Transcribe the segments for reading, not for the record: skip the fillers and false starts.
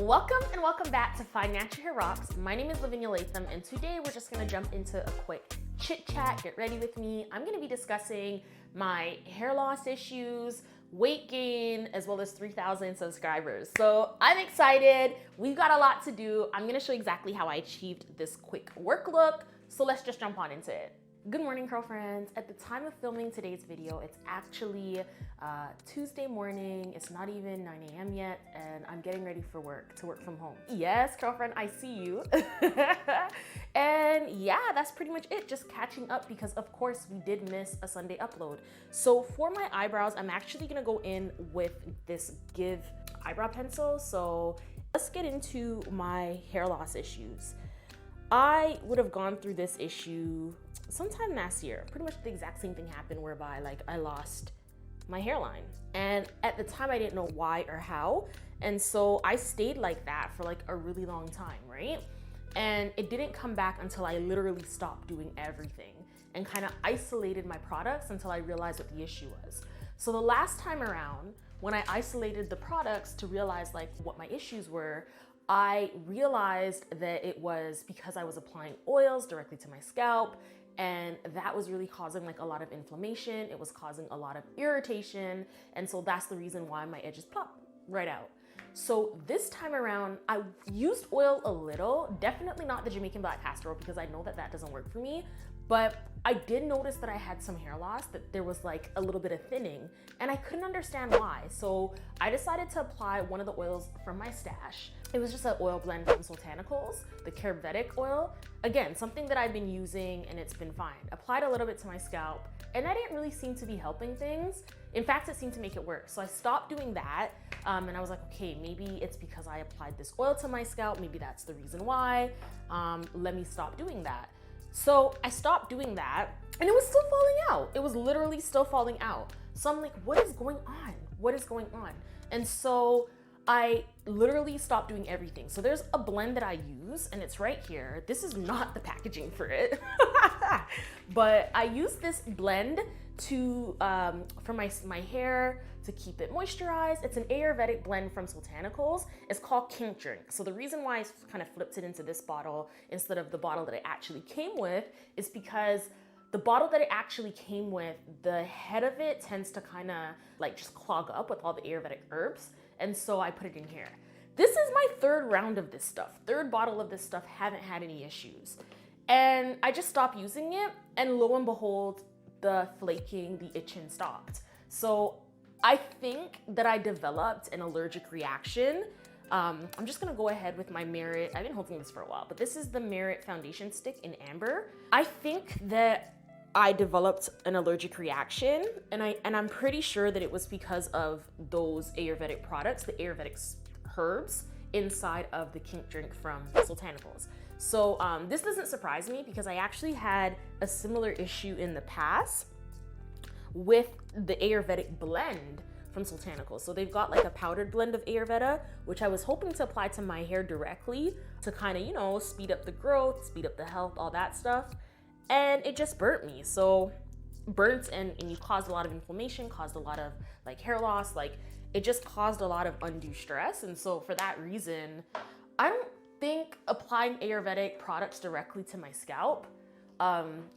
Welcome and welcome back to Find Natural Hair Rocks. My name is Lavinia Latham, and today we're just gonna jump into a quick chit chat. Get ready with me. I'm gonna be discussing my hair loss issues, weight gain, as well as 3,000 subscribers. So I'm excited. We've got a lot to do. I'm gonna show you exactly how I achieved this quick work look. So let's just jump on into it. Good morning, curl friends. At the time of filming today's video, it's actually Tuesday morning. It's not even 9 a.m. yet, and I'm getting ready for work, to work from home. Yes, girlfriend, I see you. And yeah, that's pretty much it. Just catching up because of course we did miss a Sunday upload. So for my eyebrows, I'm actually gonna go in with this Give eyebrow pencil. So let's get into my hair loss issues. I would have gone through this issue sometime last year. Pretty much the exact same thing happened whereby I lost my hairline. And at the time I didn't know why or how. And so I stayed like that for a really long time, right? And it didn't come back until I literally stopped doing everything and kind of isolated my products until I realized what the issue was. So the last time around, when I isolated the products to realize what my issues were, I realized that it was because I was applying oils directly to my scalp, and that was really causing a lot of inflammation. It was causing a lot of irritation, and so that's the reason why my edges pop right out. So this time around, I used oil a little, definitely not the Jamaican black castor oil because I know that doesn't work for me, but I did notice that I had some hair loss, that there was a little bit of thinning, and I couldn't understand why. So I decided to apply one of the oils from my stash. It was just an oil blend from Botanicals, the CURLFRIEND oil. Again, something that I've been using and it's been fine. Applied a little bit to my scalp, and that didn't really seem to be helping things. In fact, it seemed to make it worse. So I stopped doing that, and I was like, okay, maybe it's because I applied this oil to my scalp. Maybe that's the reason why. Let me stop doing that. So I stopped doing that, and it was still falling out. It was literally still falling out. So I'm like, what is going on? What is going on? And so I literally stopped doing everything. So there's a blend that I use, and it's right here. This is not the packaging for it, but I use this blend to for my hair to keep it moisturized. It's an Ayurvedic blend from Botanicals. It's called King Drink. So the reason why I kind of flipped it into this bottle instead of the bottle that it actually came with is because the bottle that it actually came with, the head of it tends to kind of just clog up with all the Ayurvedic herbs. And so I put it in here. This is my third round of this stuff, third bottle of this stuff, haven't had any issues. And I just stopped using it, and lo and behold, the flaking, the itching stopped. So I think that I developed an allergic reaction. I'm just gonna go ahead with my Merit. I've been holding this for a while, but this is the Merit foundation stick in amber. I think that I developed an allergic reaction, and I'm pretty sure that it was because of those Ayurvedic products, the Ayurvedic herbs inside of the King Drink from Botanicals. So this doesn't surprise me because I actually had a similar issue in the past with the Ayurvedic blend from Botanicals. So they've got a powdered blend of Ayurveda, which I was hoping to apply to my hair directly to kind of, speed up the growth, speed up the health, all that stuff. And it just burnt me. So burnt and you caused a lot of inflammation, caused a lot of hair loss, it just caused a lot of undue stress. And so for that reason, I don't think applying Ayurvedic products directly to my scalp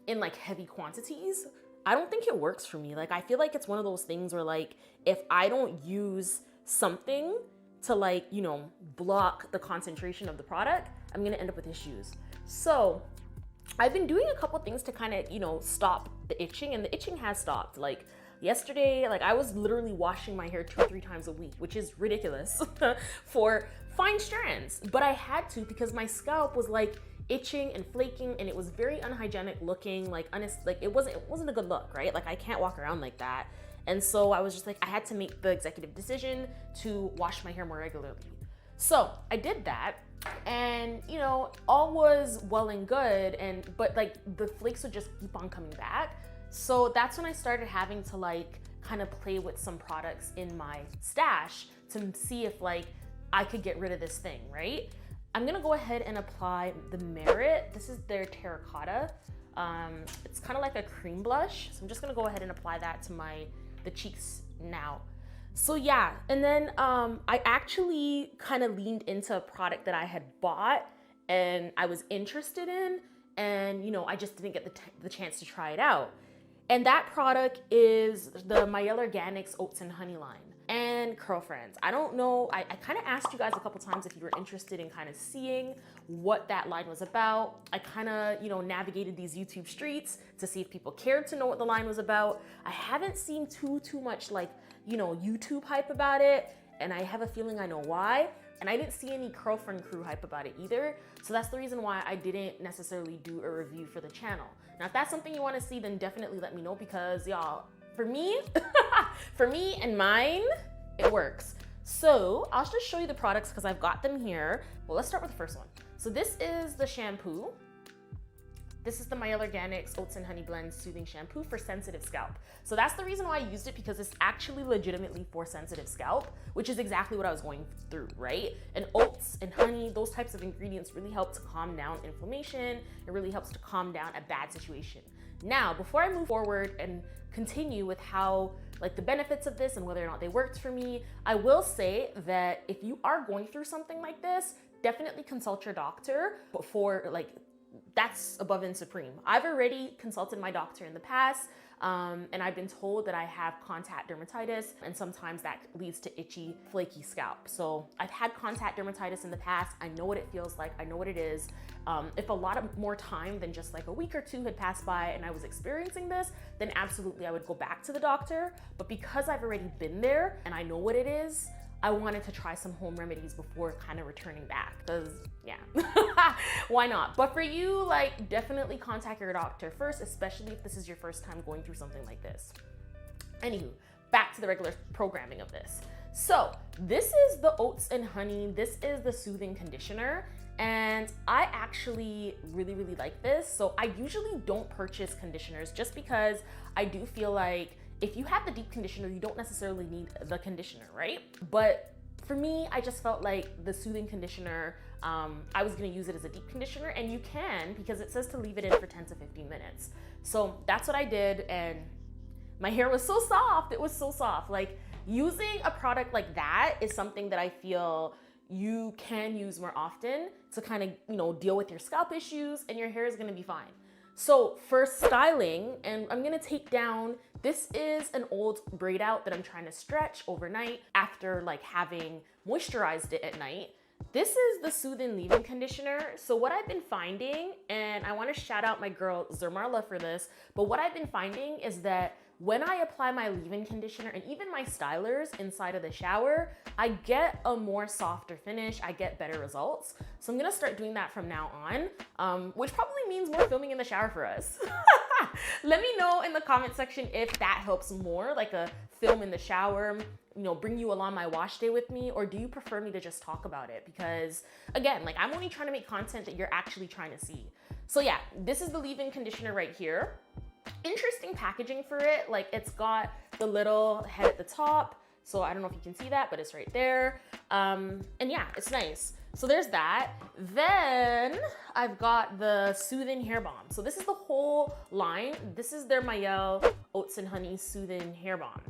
in heavy quantities, I don't think it works for me. I feel it's one of those things where if I don't use something to block the concentration of the product, I'm gonna end up with issues. So I've been doing a couple things to kind of, stop the itching, and the itching has stopped. Yesterday, I was literally washing my hair 2 or 3 times a week, which is ridiculous for fine strands, but I had to because my scalp was itching and flaking, and it was very unhygienic looking, it wasn't a good look, right? I can't walk around like that. And so I was just I had to make the executive decision to wash my hair more regularly. So I did that, and all was well and good, but the flakes would just keep on coming back. So that's when I started having to kind of play with some products in my stash to see if I could get rid of this thing, right? I'm gonna go ahead and apply the Merit. This is their terracotta. It's kind of like a cream blush. So I'm just gonna go ahead and apply that to the cheeks now. So yeah, and then I actually kind of leaned into a product that I had bought and I was interested in, and I just didn't get the chance to try it out. And that product is the Mielle Organics Oats and Honey line. And CURLFRIEND. I don't know, I kind of asked you guys a couple times if you were interested in kind of seeing what that line was about. I kind of, navigated these YouTube streets to see if people cared to know what the line was about. I haven't seen too much like, YouTube hype about it, and I have a feeling I know why. And I didn't see any CURLFRIEND crew hype about it either. So that's the reason why I didn't necessarily do a review for the channel. Now, if that's something you want to see, then definitely let me know, because y'all, for me, for me and mine, it works. So I'll just show you the products because I've got them here. Well, let's start with the first one. So this is the shampoo. This is the Mielle Organics Oats and Honey Blend Soothing Shampoo for sensitive scalp. So that's the reason why I used it, because it's actually legitimately for sensitive scalp, which is exactly what I was going through, right? And oats and honey, those types of ingredients really help to calm down inflammation. It really helps to calm down a bad situation. Now, before I move forward and continue with how, like, the benefits of this and whether or not they worked for me, I will say that if you are going through something like this, definitely consult your doctor before, like, that's above and supreme. I've already consulted my doctor in the past, and I've been told that I have contact dermatitis, and sometimes that leads to itchy, flaky scalp. So I've had contact dermatitis in the past. I know what it feels like. I know what it is. If a lot of more time than just like a week or two had passed by and I was experiencing this, then absolutely I would go back to the doctor. But because I've already been there and I know what it is, I wanted to try some home remedies before kind of returning back, because yeah, why not? But for you, like, definitely contact your doctor first, especially if this is your first time going through something like this. Anywho, back to the regular programming of this. So this is the Oats and Honey. This is the soothing conditioner. And I actually really like this. So I usually don't purchase conditioners just because I do feel like if you have the deep conditioner, you don't necessarily need the conditioner, right? But for me, I just felt like the soothing conditioner, I was gonna use it as a deep conditioner, and you can, because it says to leave it in for 10 to 15 minutes. So that's what I did, and my hair was so soft. It was so soft. Like, using a product like that is something that I feel you can use more often to kind of, deal with your scalp issues, and your hair is gonna be fine. So for styling, and I'm gonna take down, this is an old braid out that I'm trying to stretch overnight after like having moisturized it at night. This is the Soothing Leave-In Conditioner. So what I've been finding, and I wanna shout out my girl Zermarla for this, but what I've been finding is that when I apply my leave-in conditioner and even my stylers inside of the shower, I get a more softer finish. I get better results. So I'm gonna start doing that from now on, which probably means more filming in the shower for us. Let me know in the comment section if that helps more, like a film in the shower, bring you along my wash day with me, or do you prefer me to just talk about it? Because again, like, I'm only trying to make content that you're actually trying to see. So yeah, this is the leave-in conditioner right here. Interesting packaging for it. Like, it's got the little head at the top. So I don't know if you can see that, but it's right there. And yeah, it's nice. So there's that. Then I've got the Soothing Hair Balm. So this is the whole line. This is their Mielle Oats and Honey Soothing Hair Balm.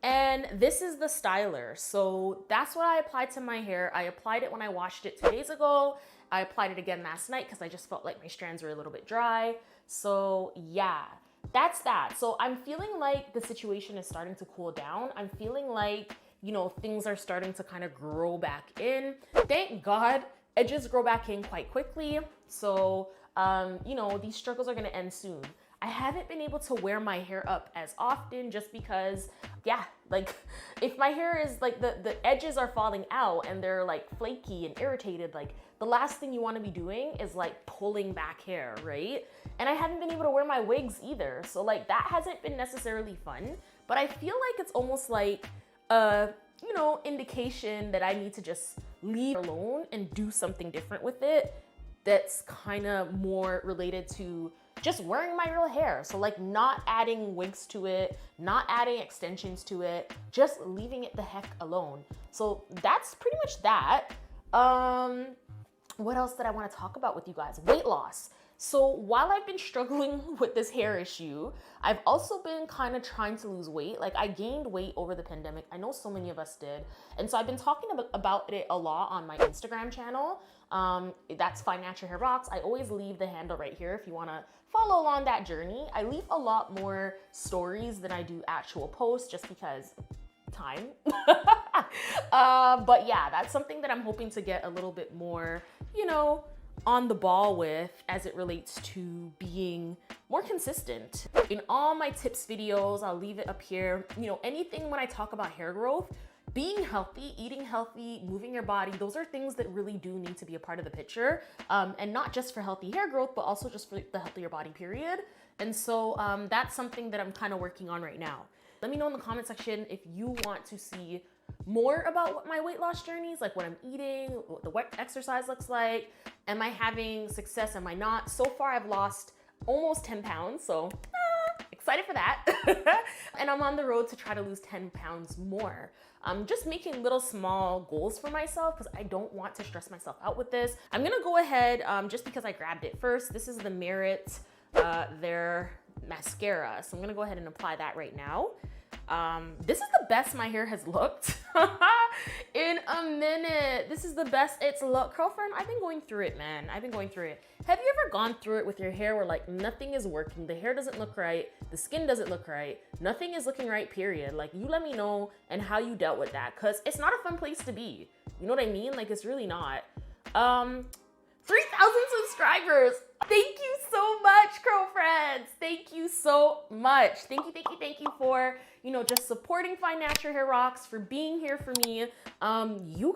And this is the styler. So that's what I applied to my hair. I applied it when I washed it 2 days ago. I applied it again last night because I just felt like my strands were a little bit dry. So yeah, that's that. So I'm feeling like the situation is starting to cool down. I'm feeling like, things are starting to kind of grow back in. Thank God, edges grow back in quite quickly. So, these struggles are gonna end soon. I haven't been able to wear my hair up as often just because, yeah, like, if my hair is like, the edges are falling out and they're like flaky and irritated, like, the last thing you want to be doing is like pulling back hair, right? And I haven't been able to wear my wigs either. So like, that hasn't been necessarily fun, but I feel like it's almost like a, indication that I need to just leave it alone and do something different with it that's kind of more related to just wearing my real hair. So like, not adding wigs to it, not adding extensions to it, just leaving it the heck alone. So that's pretty much that. What else did I want to talk about with you guys? Weight loss. So while I've been struggling with this hair issue, I've also been kind of trying to lose weight. Like I gained weight over the pandemic. I know so many of us did. And so I've been talking about it a lot on my Instagram channel. That's Find Natural Hair Rocks. I always leave the handle right here if you want to follow along that journey. I leave a lot more stories than I do actual posts just because time. But yeah, that's something that I'm hoping to get a little bit more, you know, on the ball with as it relates to being more consistent. In all my tips videos, I'll leave it up here. You know, anything when I talk about hair growth, being healthy, eating healthy, moving your body, those are things that really do need to be a part of the picture. And not just for healthy hair growth, but also just for the healthier body period. And so that's something that I'm kind of working on right now. Let me know in the comment section if you want to see more about what my weight loss journey is, like what I'm eating, what the exercise looks like. Am I having success? Am I not? So far, I've lost almost 10 pounds. So excited for that. And I'm on the road to try to lose 10 pounds more. I'm just making little small goals for myself because I don't want to stress myself out with this. I'm gonna go ahead, just because I grabbed it first. This is the Merit, their mascara. So I'm gonna go ahead and apply that right now. This is the best my hair has looked in a minute. This is the best it's looked. Girlfriend, I've been going through it, man. I've been going through it. Have you ever gone through it with your hair where like nothing is working? The hair doesn't look right. The skin doesn't look right. Nothing is looking right, period. Like you let me know and how you dealt with that because it's not a fun place to be. You know what I mean? Like it's really not. 3,000 subscribers. Thank you so much, girlfriends. Thank you so much. Thank you for, you know, just supporting Find Natural Hair Rocks, for being here for me. You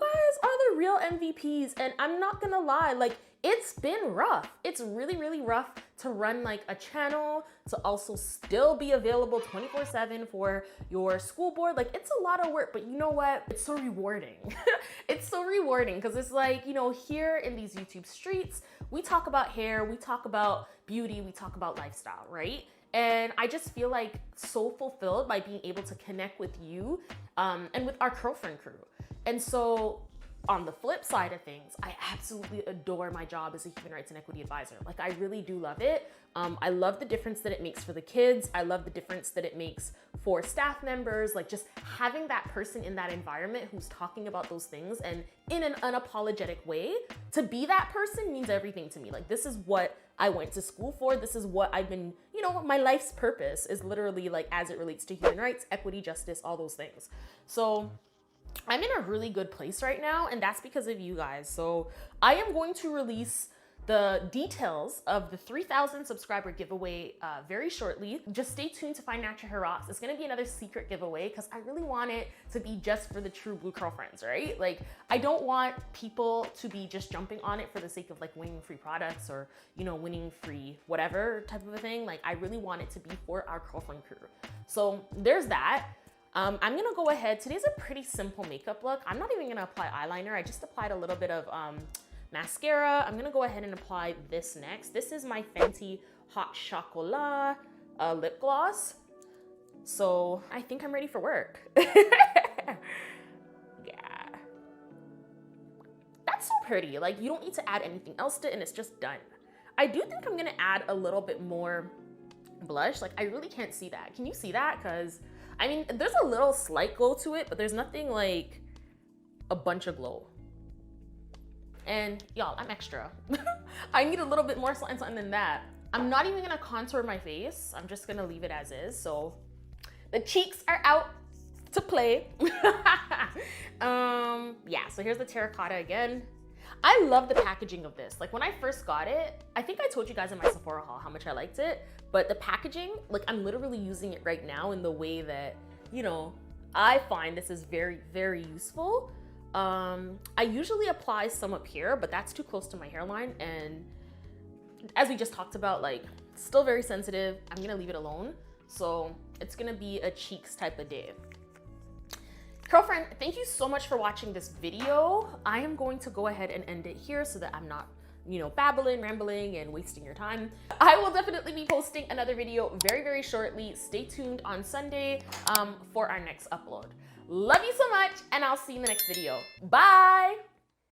guys are the real MVPs, and I'm not gonna lie, like it's been rough. It's really, really rough to run like a channel, to also still be available 24/7 for your school board. Like it's a lot of work, but you know what? It's so rewarding. It's so rewarding because it's like, you know, here in these YouTube streets, we talk about hair, we talk about beauty, we talk about lifestyle, right? And I just feel like so fulfilled by being able to connect with you and with our Curlfriend crew. And so on the flip side of things, I absolutely adore my job as a human rights and equity advisor. Like I really do love it. I love the difference that it makes for the kids. I love the difference that it makes for staff members. Like just having that person in that environment who's talking about those things and in an unapologetic way, to be that person means everything to me. Like this is what I went to school for. This is what I've been, you know, my life's purpose is literally like as it relates to human rights, equity, justice, all those things. So I'm in a really good place right now, and that's because of you guys. So I am going to release the details of the 3,000 subscriber giveaway very shortly. Just stay tuned to Find Natural Hair Rocks. It's gonna be another secret giveaway because I really want it to be just for the true blue girlfriends, right? Like I don't want people to be just jumping on it for the sake of like winning free products or, you know, winning free whatever type of a thing. Like I really want it to be for our Curlfriend crew. So there's that. I'm gonna go ahead. Today's a pretty simple makeup look. I'm not even gonna apply eyeliner. I just applied a little bit of mascara. I'm gonna go ahead and apply this next. This is my Fenty Hot Chocolat lip gloss. So I think I'm ready for work. Yeah. That's so pretty. Like you don't need to add anything else to it and it's just done. I do think I'm gonna add a little bit more blush. Like I really can't see that. Can you see that? Because I mean, there's a little slight glow to it, but there's nothing like a bunch of glow. And y'all, I'm extra. I need a little bit more something than that. I'm not even gonna contour my face. I'm just gonna leave it as is. So the cheeks are out to play. Yeah, so here's the terracotta again. I love the packaging of this. Like when I first got it, I think I told you guys in my Sephora haul how much I liked it, but the packaging, like I'm literally using it right now in the way that, you know, I find this is very, very useful. I usually apply some up here, but that's too close to my hairline. And as we just talked about, like still very sensitive. I'm gonna leave it alone. So it's gonna be a cheeks type of day. Girlfriend, thank you so much for watching this video. I am going to go ahead and end it here so that I'm not, you know, babbling, rambling, and wasting your time. I will definitely be posting another video very, very shortly. Stay tuned on Sunday for our next upload. Love you so much, and I'll see you in the next video. Bye!